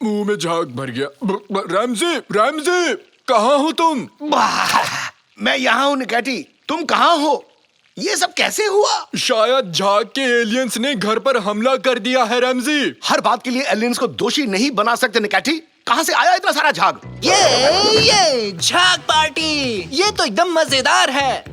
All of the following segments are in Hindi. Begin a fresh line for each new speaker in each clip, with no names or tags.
मुंह में झाग भर गया। रैमजी, रैमजी, कहाँ हो तुम?
मैं यहाँ हूँ निकैटी, तुम कहाँ हो? ये सब कैसे हुआ?
शायद झाग के एलियंस ने घर पर हमला कर दिया है रैमजी।
हर बात के लिए एलियंस को दोषी नहीं बना सकते निकैटी। कहाँ से आया इतना सारा झाग?
ये झाग पार्टी, ये तो एकदम मजेदार है।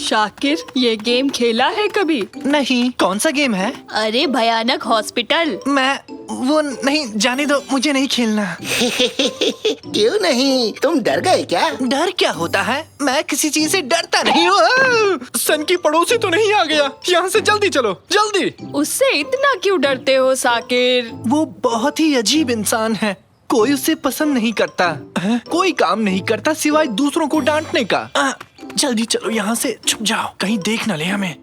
शाकिर, ये गेम खेला है कभी?
नहीं, कौन सा गेम है?
अरे भयानक हॉस्पिटल।
मैं वो नहीं, जाने दो, मुझे नहीं खेलना।
क्यों नहीं? तुम डर गए क्या?
डर क्या होता है? मैं किसी चीज से डरता नहीं हूँ।
सन की पड़ोसी तो नहीं आ गया? यहाँ से जल्दी चलो, जल्दी।
उससे इतना क्यों डरते हो साकिर?
वो बहुत ही अजीब इंसान है। कोई उसे पसंद नहीं करता, कोई काम नहीं करता सिवाय दूसरों को डांटने का। जल्दी चलो यहाँ से, छुप जाओ, कहीं देख न ले हमें।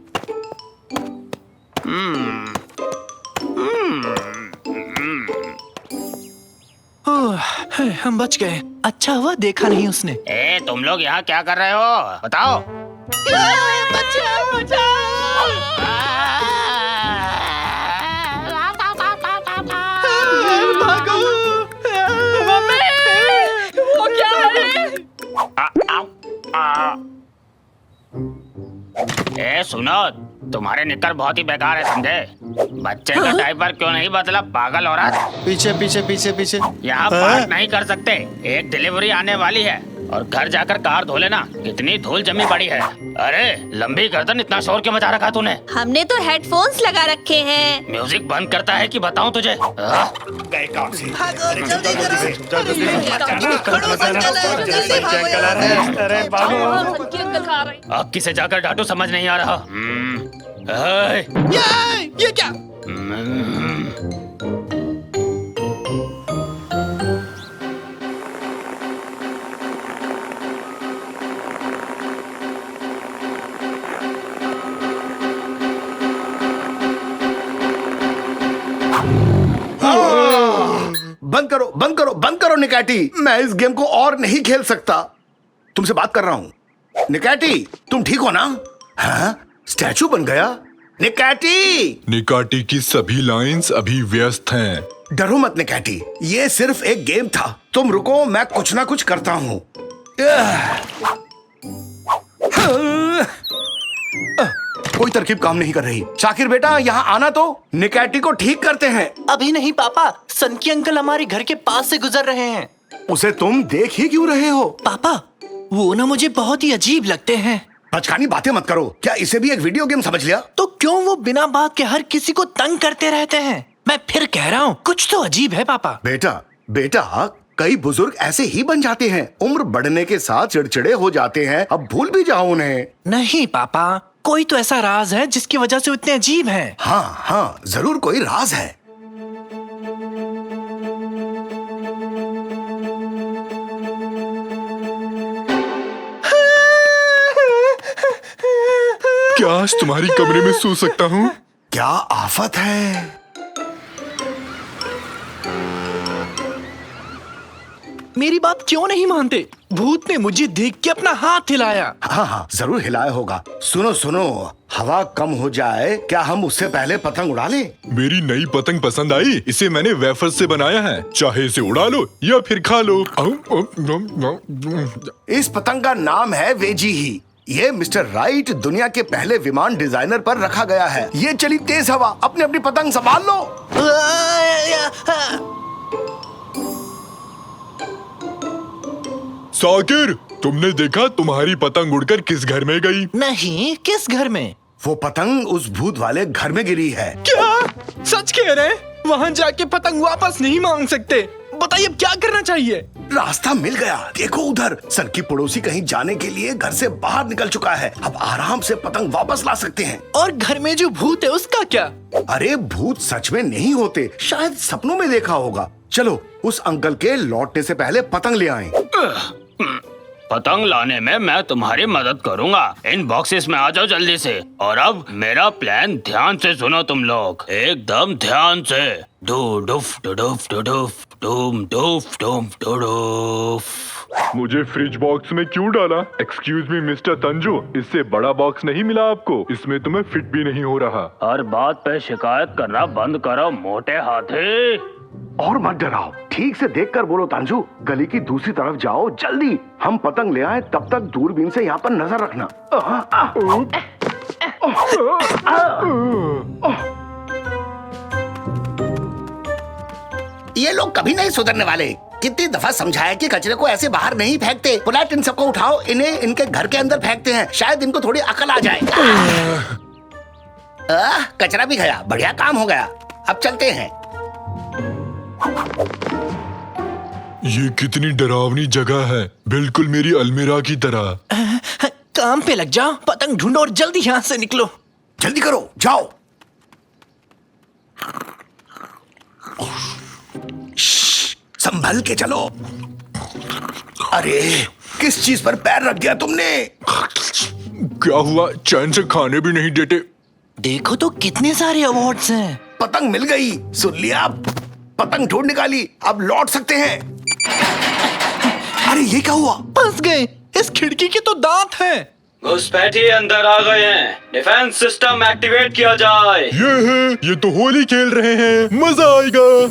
हम बच गए। अच्छा हुआ देखा नहीं उसने।
तुम लोग यहाँ क्या कर रहे हो? बताओ।
भागो।
वो क्या है?
सुनो, तुम्हारे निकर बहुत ही बेकार है, समझे? बच्चे का डायपर क्यों नहीं बदला, पागल औरत?
पीछे पीछे पीछे पीछे।
यहाँ पार्क नहीं कर सकते, एक डिलीवरी आने वाली है और घर जाकर कार धो लेना। कितनी धूल जमी पड़ी है। अरे लंबी गर्दन, इतना शोर क्यों मचा रखा तूने?
हमने तो हेडफोन्स लगा रखे हैं।
म्यूजिक बंद करता है कि बताऊं तुझे? अब किसे जाकर डांटू समझ नहीं आ रहा।
ये क्या?
बंद करो, बंद करो, बंद करो निकैटी। मैं इस गेम को और नहीं खेल सकता। तुमसे बात कर रहा हूँ। निकैटी, तुम ठीक हो ना? हाँ? स्टैचू बन गया? निकैटी!
निकाटी की सभी लाइंस अभी व्यस्त हैं।
डरो मत निकैटी, ये सिर्फ एक गेम था। तुम रुको, मैं कुछ ना कुछ करता हूँ। कोई तरकीब काम नहीं कर रही। शाकिर बेटा, यहाँ आना तो, निकैटी को ठीक करते हैं।
अभी नहीं पापा, सनकी अंकल हमारे घर के पास से गुजर रहे हैं।
उसे तुम देख ही क्यों रहे हो?
पापा, वो ना मुझे बहुत ही अजीब लगते हैं।
बचकानी बातें मत करो। क्या इसे भी एक वीडियो गेम समझ लिया?
तो क्यों वो बिना बात के हर किसी को तंग करते रहते हैं? मैं फिर कह रहा हूँ, कुछ तो अजीब है पापा।
बेटा, बेटा, कई बुजुर्ग ऐसे ही बन जाते हैं। उम्र बढ़ने के साथ चिड़चिड़े हो जाते हैं। अब भूल भी जाओ उन्हें।
नहीं पापा, कोई तो ऐसा राज है जिसकी वजह से वो इतने अजीब हैं।
हाँ हाँ, जरूर कोई राज है।
क्या आज तुम्हारी कमरे में सो सकता हूँ?
क्या आफत है?
मेरी बात क्यों नहीं मानते? भूत ने मुझे देख के अपना हाथ हिलाया।
हाँ हाँ, जरूर हिलाया होगा। सुनो सुनो, हवा कम हो जाए, क्या हम उससे पहले पतंग उड़ा लें?
मेरी नई पतंग पसंद आई? इसे मैंने वेफर से बनाया है। चाहे इसे उड़ा लो या फिर खा लो।
इस पतंग का नाम है वेजी ही। ये मिस्टर राइट, दुनिया के पहले विमान डिजाइनर पर रखा गया है। ये चली तेज हवा, अपनी अपनी पतंग संभाल लो।
साकिर, तुमने देखा तुम्हारी पतंग उड़कर किस घर में गई?
नहीं, किस घर में?
वो पतंग उस भूत वाले घर में गिरी है।
क्या सच कह रहे? वहाँ जाके पतंग वापस नहीं मांग सकते। बताइए अब क्या करना चाहिए?
रास्ता मिल गया, देखो उधर। सन की पड़ोसी कहीं जाने के लिए घर से बाहर निकल चुका है। अब आराम से पतंग वापस ला सकते हैं।
और घर में जो भूत है उसका क्या?
अरे भूत सच में नहीं होते, शायद सपनों में देखा होगा। चलो उस अंकल के लौटने से पहले पतंग ले आएं।
पतंग लाने में मैं तुम्हारी मदद करूंगा। इन बॉक्सेस में आ जाओ जल्दी से। और अब मेरा प्लान ध्यान से सुनो तुम लोग, एकदम ध्यान से। डू डुफ डू डुफ डू डुफ डूम डूफ डूम डूडूफ।
मुझे फ्रिज बॉक्स में क्यों डाला? एक्सक्यूज मी मिस्टर तंजू, इससे बड़ा बॉक्स नहीं मिला आपको? इसमें तुम्हें फिट भी नहीं हो रहा।
हर बात पे शिकायत करना बंद करो मोटे हाथी।
और मत डराओ, ठीक से देखकर बोलो तांजू। गली की दूसरी तरफ जाओ जल्दी। हम पतंग ले आए, तब तक दूरबीन से यहाँ पर नजर रखना। ये लोग कभी नहीं सुधरने वाले। कितनी दफा समझाया कि कचरे को ऐसे बाहर नहीं फेंकते। पुलाट, इन सबको उठाओ, इन्हें इनके घर के अंदर फेंकते हैं, शायद इनको थोड़ी अकल आ जाए। कचरा भी गया, बढ़िया काम हो गया। अब चलते हैं।
ये कितनी डरावनी जगह है, बिल्कुल मेरी अलमीरा की तरह।
काम पे लग जाओ, पतंग ढूंढो और जल्दी यहाँ से निकलो।
जल्दी करो, जाओ। संभल के चलो। अरे, किस चीज पर पैर रख दिया तुमने?
क्या हुआ? चैन से खाने भी नहीं देते।
देखो तो कितने सारे अवार्ड्स हैं।
पतंग मिल गई, सुन लिया? पतंग ढूंढ निकाली, अब लौट सकते हैं। अरे ये क्या हुआ?
फंस गए। इस खिड़की के तो दांत हैं।
घुसपैठिए अंदर आ गए हैं। डिफेंस सिस्टम एक्टिवेट किया जाए।
ये तो होली खेल रहे हैं, मजा आएगा।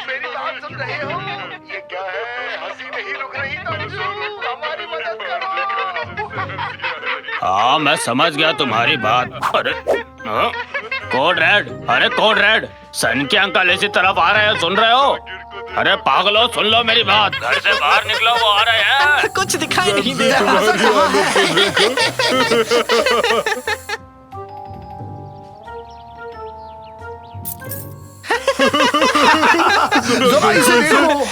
मेरी बात सुन रहे हो? ये क्या है? हंसी नहीं रुक रही। हमारी मदद करो।
हाँ, मैं समझ गया तुम्हारी बात। अरे हाँ? कोड रेड, अरे कोड रेड, सन के अंकल इसी तरफ आ रहे हैं, सुन रहे हो? अरे पागलो, सुन लो मेरी बात। घर से बाहर निकलो, वो आ रहे हैं।
कुछ दिखाई नहीं दे रहा।
जरा इसे देखो।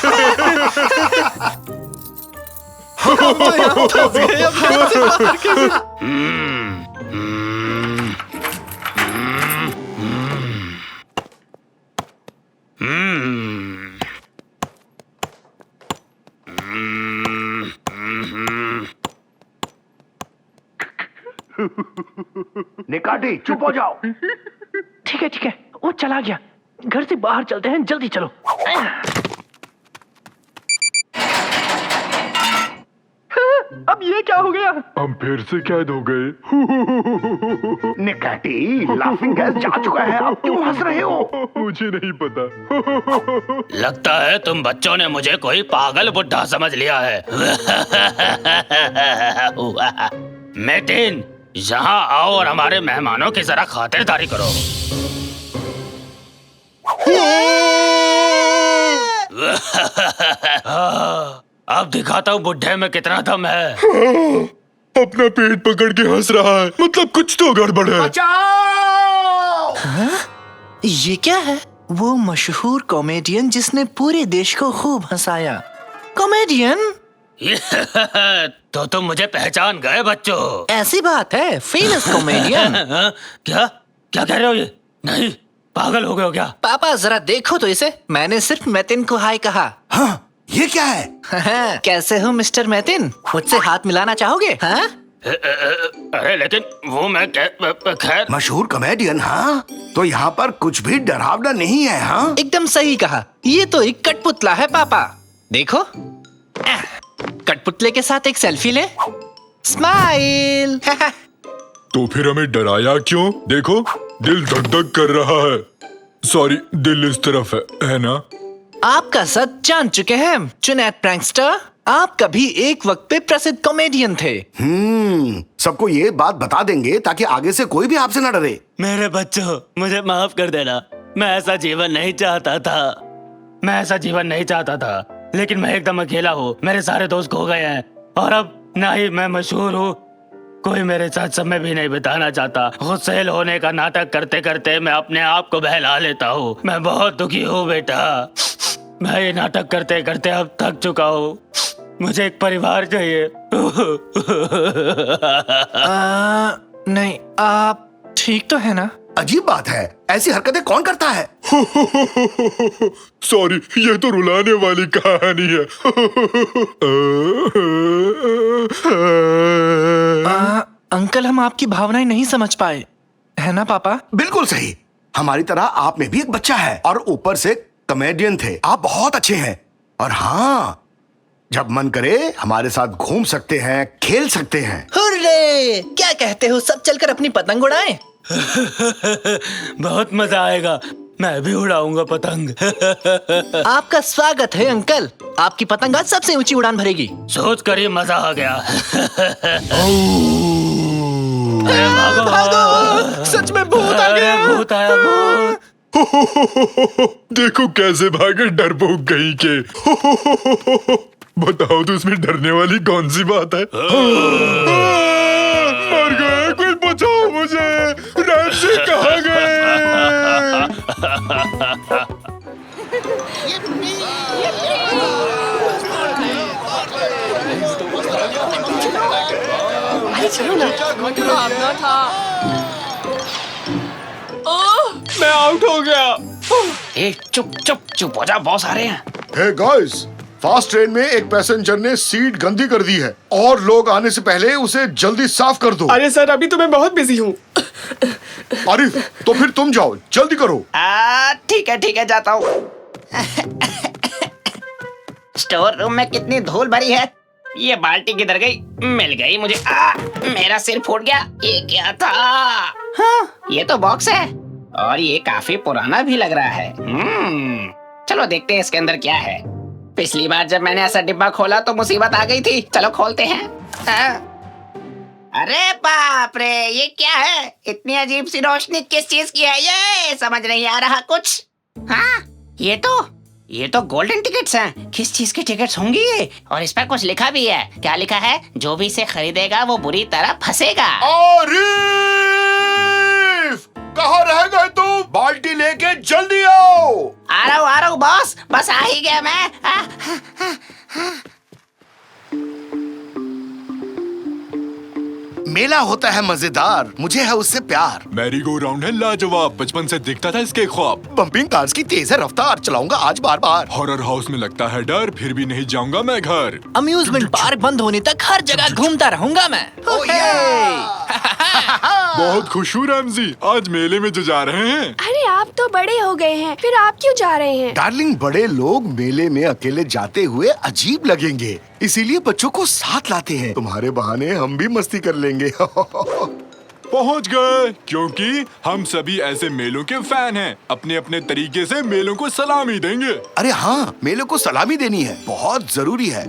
निकाटी, चुप हो जाओ।
ठीक है, वो चला गया। घर से बाहर चलते हैं, जल्दी चलो। अब ये क्या हो गया?
हम फिर से कैद हो गए।
निकाटी, लाफिंग गैस जा चुका है, अब क्यों हंस रहे हो?
मुझे नहीं पता।
लगता है तुम बच्चों ने मुझे कोई पागल बुड्ढा समझ लिया है। मेटिन, यहाँ आओ और हमारे मेहमानों की जरा खातिरदारी करो। अब दिखाता हूँ बुड्ढे में कितना दम है।
अपना पेट पकड़ के हंस रहा है, मतलब कुछ तो गड़बड़ है।
बचाओ!
ये क्या है? वो मशहूर कॉमेडियन जिसने पूरे देश को खूब हंसाया। कॉमेडियन?
तो तुम मुझे पहचान गए बच्चों?
ऐसी बात है, फेमस कॉमेडियन।
क्या क्या कह रहे हो? ये नहीं, पागल हो गए हो क्या?
पापा जरा देखो तो इसे। मैंने सिर्फ मैतिन को हाय कहा।
हाँ, ये क्या है?
कैसे हो मिस्टर मैतिन? मुझसे हाथ मिलाना चाहोगे? हाँ?
अरे लेकिन वो मैं खैर।
मशहूर कॉमेडियन, हाँ? तो यहाँ पर कुछ भी डरावना नहीं है, हाँ?
एकदम सही कहा। ये तो एक कठपुतला है पापा। देखो, कठपुतले के साथ एक सेल्फी ले। स्माइल।
तो फिर हमें डराया क्यों? देखो, दिल धक धक कर रहा है। सॉरी, दिल इस तरफ है ना?
आपका सच जान चुके हैं जुनैद प्रैंकस्टर। आप कभी एक वक्त पे प्रसिद्ध कॉमेडियन थे।
सबको ये बात बता देंगे ताकि आगे से कोई भी आपसे न डरे।
मेरे बच्चों, मुझे माफ कर देना। मैं ऐसा जीवन नहीं चाहता था। लेकिन मैं एकदम अकेला हूँ। मेरे सारे दोस्त खो गए हैं और अब ना ही मैं मशहूर हूँ, कोई मेरे साथ समय भी नहीं बिताना चाहता। गुस्सेल होने का नाटक करते करते मैं अपने आप को बहला लेता हूँ। मैं बहुत दुखी हूँ बेटा। मैं ये नाटक करते करते अब थक चुका हूँ। मुझे एक परिवार चाहिए।
नहीं, आप ठीक तो है ना?
अजीब बात है, ऐसी हरकतें कौन करता है?
सॉरी, ये तो रुलाने वाली कहानी है।
अंकल, हम आपकी भावनाएं नहीं समझ पाए, है ना पापा?
बिल्कुल सही। हमारी तरह आप में भी एक बच्चा है और ऊपर से कॉमेडियन थे। आप बहुत अच्छे हैं और हाँ, जब मन करे हमारे साथ घूम सकते हैं, खेल सकते हैं।
हुर्रे! क्या कहते हो, सब चलकर अपनी पतंग उड़ाएं?
बहुत मजा आएगा, मैं भी उड़ाऊंगा पतंग।
आपका स्वागत है अंकल, आपकी पतंग आज सबसे ऊंची उड़ान भरेगी।
सोच कर ही मजा आ गया।
भागो! सच में भूत आ गया।
अरे भूत आया, भूत।
देखो कैसे भागे डरपोक कहीं के। बताओ तो इसमें डरने वाली कौन सी बात है? मर गए, कोई बचाओ मुझे। रैंची कहाँ गए?
मैं आउट हो गया।
चुप चुप चुप हो जा, बॉस आ रहे हैं।
हे गाइस, फास्ट ट्रेन में एक पैसेंजर ने सीट गंदी कर दी है और लोग आने से पहले उसे जल्दी साफ कर दो।
अरे सर, अभी तो मैं बहुत बिजी हूँ।
आरिफ, तो फिर तुम जाओ, जल्दी करो।
ठीक है, जाता हूँ। स्टोर रूम में कितनी धूल भरी है। ये बाल्टी किधर गई? मिल गई मुझे। मेरा सिर फूट गया। ये क्या था? हाँ, ये तो बॉक्स है और ये काफी पुराना भी लग रहा है। चलो देखते हैं इसके अंदर क्या है। पिछली बार जब मैंने ऐसा डिब्बा खोला तो मुसीबत आ गई थी। चलो खोलते हैं। अरे बाप रे, ये क्या है? इतनी अजीब सी रोशनी किस चीज की है? ये समझ नहीं आ रहा कुछ। हाँ, ये तो गोल्डन टिकट्स हैं। किस चीज के टिकट्स होंगी ये? और इस पर कुछ लिखा भी है। क्या लिखा है? जो भी इसे खरीदेगा वो बुरी तरह फंसेगा।
आरिफ, कहाँ रह गए तुम? बाल्टी लेके जल्दी आओ।
आ रहा हूँ बॉस, बस आ ही गया मैं।
मेला होता है मजेदार, मुझे है उससे प्यार।
मैरी गो राउंड है लाजवाब, बचपन से दिखता था इसके ख्वाब।
बम्पिंग कार्स की तेज है रफ्तार, चलाऊंगा आज बार बार।
हॉरर हाउस में लगता है डर, फिर भी नहीं जाऊंगा मैं घर।
अम्यूजमेंट पार्क बंद होने तक हर जगह घूमता रहूंगा मैं।
बहुत खुश हूँ रैमजी, आज मेले में जो जा रहे हैं।
अरे आप तो बड़े हो गए हैं, फिर आप क्यों जा रहे हैं?
डार्लिंग, बड़े लोग मेले में अकेले जाते हुए अजीब लगेंगे, इसीलिए बच्चों को साथ लाते हैं। तुम्हारे बहाने हम भी मस्ती कर लेंगे।
पहुँच गए, क्योंकि हम सभी ऐसे मेलों के फैन हैं। अपने अपने तरीके से मेलों को सलामी देंगे।
अरे हाँ, मेले को सलामी देनी है, बहुत जरूरी है।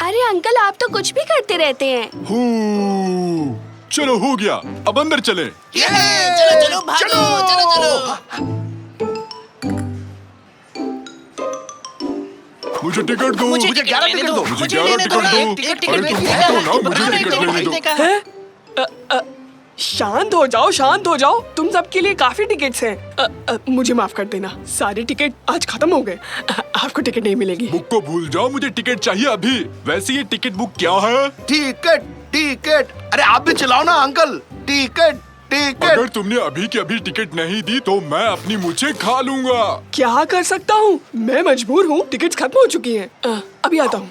अरे अंकल, आप तो कुछ भी करते रहते हैं।
चलो हो गया, अब अंदर चले।
चलो भागो, चलो।
मुझे टिकट दो।
मुझे
11 टिकट दो।
मुझे 11 टिकट दो। अरे तुम भागो ना, मुझे टिकट लेने दो।
शांत हो जाओ। तुम सबके लिए काफी टिकट्स हैं। मुझे माफ कर देना, सारे टिकट आज खत्म हो गए। आपको टिकट नहीं मिलेगी।
बुक को भूल जाओ, मुझे टिकट चाहिए अभी। वैसे ये टिकट बुक क्या है?
टिकट। अरे आप भी चलाओ ना अंकल। टिकट।
अगर तुमने अभी की अभी टिकट नहीं दी तो मैं अपनी मुझे खा लूंगा।
क्या कर सकता हूँ, मैं मजबूर हूँ। टिकट्स खत्म हो चुकी हैं। अभी आता हूँ।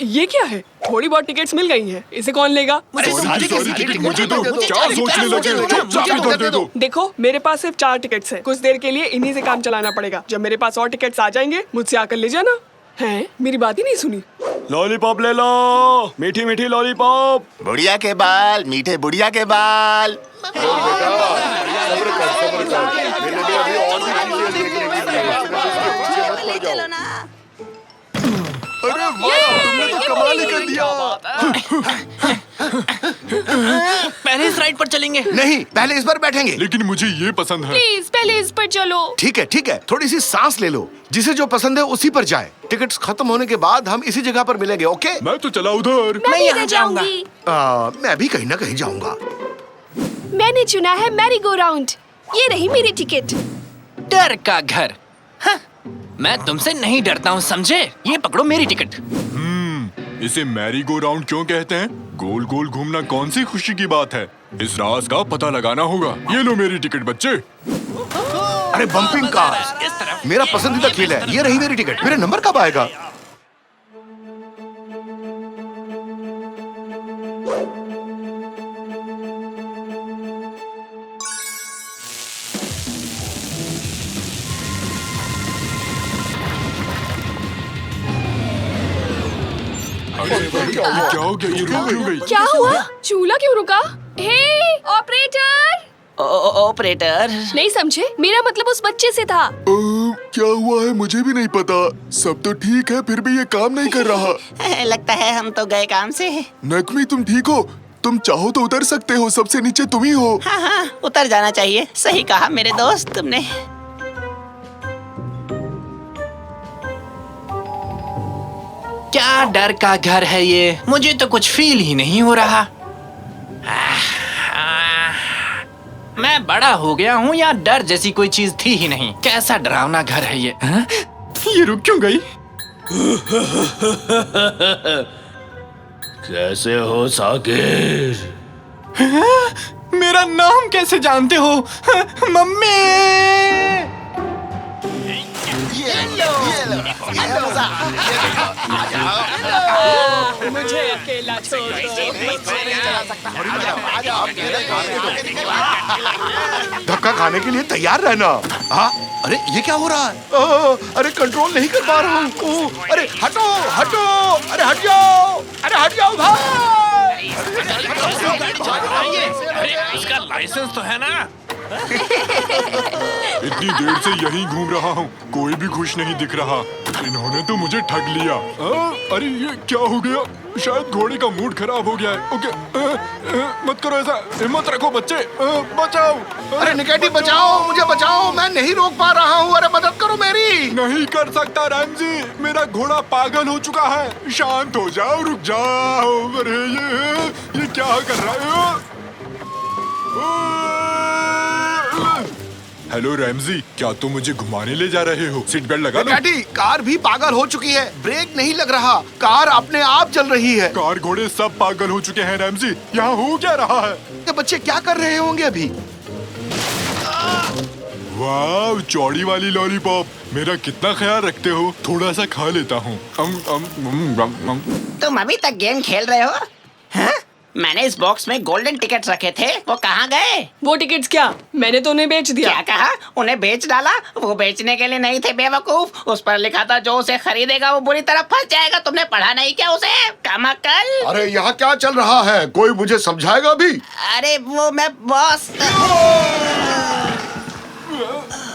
ये क्या है? थोड़ी बहुत टिकट्स मिल गई हैं। इसे कौन लेगा?
सारी टिकट मुझे दो। क्या सोचने लगे? चुपचाप इधर दे दो।
देखो, मेरे पास सिर्फ 4 टिकट्स हैं। कुछ देर के लिए इन्हीं से काम चलाना पड़ेगा। जब मेरे पास और टिकट्स आ जाएंगे, मुझसे आकर ले जाना। हैं? मेरी बात ही नहीं सुनी।
लॉलीपॉप ले लो, मीठी मीठी लॉलीपॉप।
बुढ़िया के बाल, मीठे बुढ़िया के बाल।
चलो ना।
अरे वाह, तुमने तो कमाल ही कर दिया।
पहले इस राइड पर चलेंगे।
नहीं, पहले इस पर बैठेंगे।
लेकिन मुझे ये पसंद है।
प्लीज पहले इस पर चलो।
ठीक है, थोड़ी सी सांस ले लो। जिसे जो पसंद है उसी पर जाए। टिकट्स खत्म होने के बाद हम इसी जगह पर मिलेंगे, ओके?
मैं तो चला उधर।
मैं
यहाँ
इधर जाऊंगी।
मैं भी कहीं ना कहीं जाऊंगा।
मैंने चुना है मैरी गो राउंड। ये रही मेरी टिकट।
डर का घर। हाँ, मैं तुमसे नहीं डरता हूँ, समझे? ये पकड़ो मेरी टिकट।
इसे मैरी गो राउंड क्यों कहते हैं? गोल गोल घूमना कौन सी खुशी की बात है? इस राज का पता लगाना होगा। ये लो मेरी टिकट बच्चे।
अरे बम्पिंग कार मेरा पसंदीदा खेल है। ये रही मेरी टिकट। मेरा नंबर कब आएगा?
क्या हो गया? ये रुक क्यों गई?
क्या हुआ? चूल्हा क्यों रुका? हे ऑपरेटर!
ऑपरेटर,
नहीं समझे? मेरा मतलब उस बच्चे से था।
क्या हुआ है मुझे भी नहीं पता। सब तो ठीक है, फिर भी ये काम नहीं कर रहा।
लगता है हम तो गए काम से।
नकमी तुम ठीक हो? तुम चाहो तो उतर सकते हो, सबसे नीचे तुम ही हो।
हाँ हाँ, उतर जाना चाहिए। सही कहा मेरे दोस्त तुमने।
क्या डर का घर है ये? मुझे तो कुछ फील ही नहीं हो रहा। मैं बड़ा हो गया हूँ या डर जैसी कोई चीज थी ही नहीं। कैसा डरावना घर है ये? हाँ? ये रुक क्यों गई?
कैसे हो साकिर?
मेरा नाम कैसे जानते हो? मम्मी!
मुझे अकेला छोड़
धक्का खाने के लिए तैयार रहना। हाँ, अरे ये क्या हो रहा है? अरे कंट्रोल नहीं कर पा रहा हूँ। अरे हटो हटो, अरे हट जाओ, अरे हट जाओ भाई।
इसका लाइसेंस तो है ना?
इतनी देर से यहीं घूम रहा हूँ, कोई भी खुश नहीं दिख रहा। इन्होंने तो मुझे ठग लिया। अरे ये क्या हो गया? शायद घोड़े का मूड खराब हो गया है। ओके, मत करो ऐसा। हिम्मत रखो बच्चे, बचाओ।
अरे निकेटी बचाओ, मुझे बचाओ, मैं नहीं रोक पा रहा हूँ। अरे मदद करो मेरी।
नहीं कर सकता रैमजी, मेरा घोड़ा पागल हो चुका है। शांत हो जाओ, रुक जाओ। अरे ये क्या कर रहा है? हेलो रैमजी, क्या तुम मुझे घुमाने ले जा रहे हो? सीट बेल्ट लगा लो।
निकेटी, कार भी पागल हो चुकी है। ब्रेक नहीं लग रहा, कार अपने आप चल रही है।
कार घोड़े सब पागल हो चुके हैं रैमजी। यहाँ हो क्या रहा है?
ये बच्चे क्या कर रहे होंगे अभी?
वाह, चौड़ी वाली लॉलीपॉप। मेरा कितना ख्याल रखते हो। थोड़ा सा खा लेता हूँ।
तुम अभी तक गेम खेल रहे हो? हाँ? मैंने इस बॉक्स में गोल्डन टिकट्स रखे थे, वो कहाँ गए?
वो टिकट्स क्या? मैंने तो उन्हें बेच दिया।
क्या कहा? उन्हें बेच डाला? वो बेचने के लिए नहीं थे बेवकूफ। उस पर लिखा था जो उसे खरीदेगा वो बुरी तरह फंस जाएगा। तुमने पढ़ा नहीं क्या उसे? कमाकल।
अरे यहाँ क्या चल रहा है? कोई मुझे समझाएगा भी?
अरे वो मैं बॉस।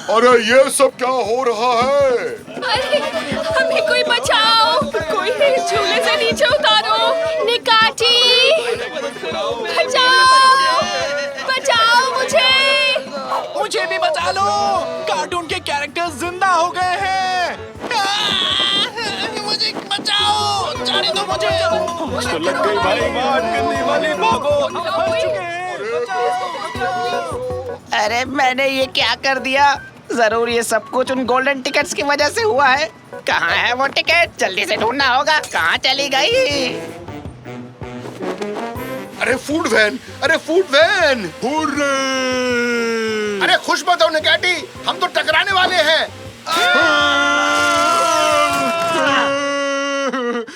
अरे ये सब क्या हो रहा है?
अरे हमें कोई बचाओ, कोई मेरे झूले से नीचे उतारो। निकाटी, बचाओ, बचाओ
मुझे भी बचा लो। कार्टून के कैरेक्टर्स जिंदा हो गए हैं। मुझे बचाओ, जाने दो मुझे।
लग गई भाई बात करने वाली भागो।
अरे मैंने ये क्या कर दिया? जरूर ये सब कुछ उन गोल्डन टिकट्स की वजह से हुआ है। कहाँ है वो टिकट? जल्दी से ढूंढना होगा। कहाँ चली गई?
अरे फूड वैन, अरे फूड वैन।
हुर्रे!
अरे खुश मत हो निकेटी, हम तो टकराने वाले हैं।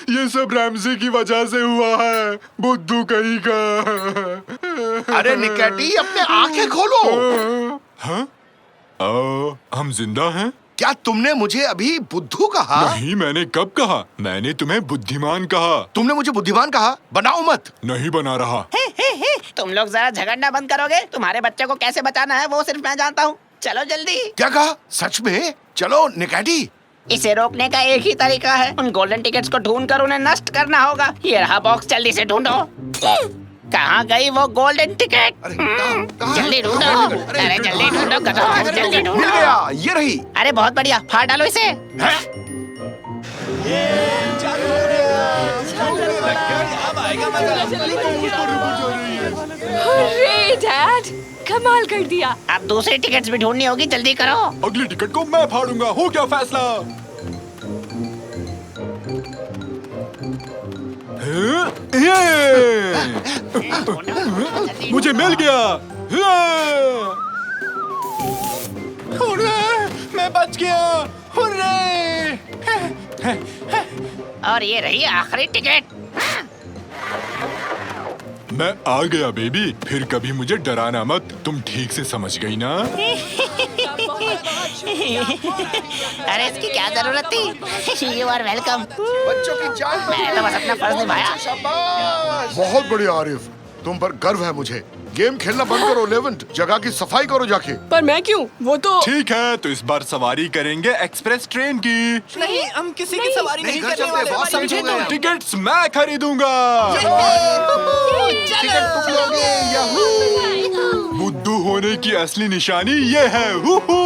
ये सब रैमजी की वजह से हुआ है। बुद्धू कहीं का।
अरे निकेटी, अपने आंखें खोलो।
हाँ? हम जिंदा हैं?
क्या तुमने मुझे अभी बुद्धू कहा?
नहीं, मैंने कब कहा? मैंने तुम्हें बुद्धिमान कहा।
तुमने मुझे बुद्धिमान कहा? बनाओ मत।
नहीं बना रहा।
तुम लोग जरा झगड़ना बंद करोगे? तुम्हारे बच्चे को कैसे बचाना है वो सिर्फ मैं जानता हूँ। चलो जल्दी।
क्या कहा? सच में? चलो निकेटी।
इसे रोकने का एक ही तरीका है, उन गोल्डन टिकट्स को ढूंढकर उन्हें नष्ट करना होगा। ये रहा बॉक्स, जल्दी से ढूंढो। कहाँ गई वो गोल्डन टिकट?
अरे कहाँ?
जल्दी ढूंढो। अरे जल्दी ढूंढो, गधों, जल्दी
मिल
ढूंढो।
गया, ये रही।
अरे बहुत बढ़िया, फाड़ डालो इसे।
अरे डैड, कमाल कर दिया।
अब दूसरी टिकट्स भी ढूंढनी होगी, जल्दी करो।
अगली टिकट को मैं फाड़ूंगा। हो गया फैसला। मुझे मिल गया।
हुर्रे, मैं बच गया। हुर्रे!
और ये रही आखिरी टिकट।
मैं आ गया बेबी, फिर कभी मुझे डराना मत, तुम ठीक से समझ गई ना?
अरे इसकी क्या जरूरत थी? You are welcome.
बच्चों की जान
मैंने तो बस अपना फर्ज निभाया।
शाबाश। बहुत बढ़िया आरिफ, तुम पर गर्व है मुझे। गेम खेलना बंद करो लेवेंट, जगह की सफाई करो जाके।
पर मैं क्यों? वो तो
ठीक है, तो इस बार सवारी करेंगे एक्सप्रेस ट्रेन की।
नहीं, हम किसी की सवारी नहीं
घर
करने
चलते,
वाले।
बहुत
समझे
हो गए
तुम?
हैं।
टिकट्स मैं खरीदूंगा।
टिकट तुम लोगे, याहू।
बुद्धू होने की असली निशानी ये है। हू हू।